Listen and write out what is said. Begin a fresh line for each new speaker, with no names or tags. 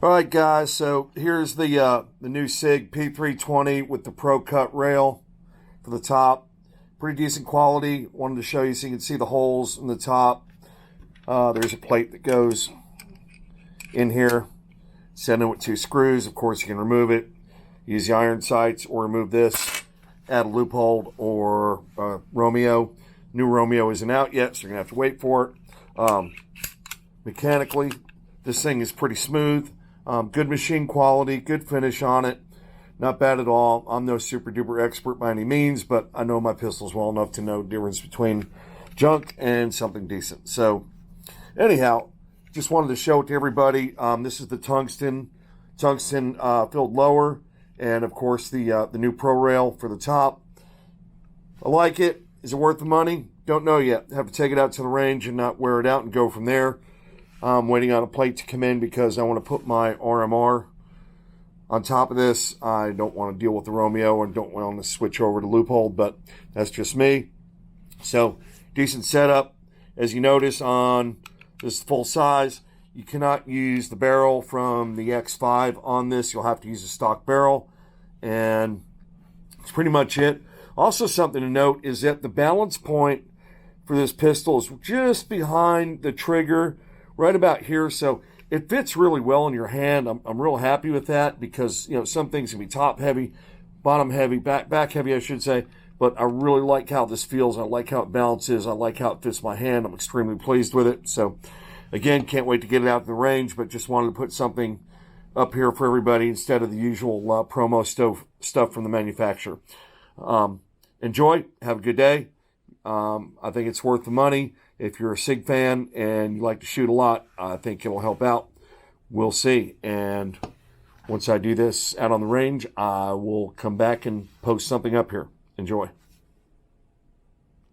All right, guys, so here's the new Sig P320 with the Pro Cut rail for the top. Pretty decent quality. Wanted to show you so you can see the holes in the top. There's a plate that goes in here. Set in with 2 screws. Of course, you can remove it. Use the iron sights or remove this. Add a loophole or Romeo. New Romeo isn't out yet, so you're going to have to wait for it. Mechanically, this thing is pretty smooth. Good machine quality, good finish on it. Not bad at all. I'm no super duper expert by any means, but I know my pistols well enough to know the difference between junk and something decent. So anyhow, just wanted to show it to everybody. This is the tungsten filled lower, and of course the new Pro rail for the top. I like it. Is it worth the money? Don't know yet. Have to take it out to the range and not wear it out and go from there. I'm waiting on a plate to come in because I want to put my RMR on top of this. I don't want to deal with the Romeo and don't want to switch over to loophole, but that's just me. So, decent setup. As you notice on this full size, you cannot use the barrel from the X5 on this. You'll have to use a stock barrel, and that's pretty much it. Also, something to note is that the balance point for this pistol is just behind the trigger, right about here, so it fits really well in your hand. I'm real happy with that because, you know, some things can be top heavy, bottom heavy, back heavy, I should say, but I really like how this feels. I like how it balances. I like how it fits my hand. I'm extremely pleased with it. So, again, can't wait to get it out in the range, but just wanted to put something up here for everybody instead of the usual promo stuff from the manufacturer. Enjoy. Have a good day. I think it's worth the money. If you're a Sig fan and you like to shoot a lot, I think it'll help out. We'll see. And once I do this out on the range, I will come back and post something up here. Enjoy.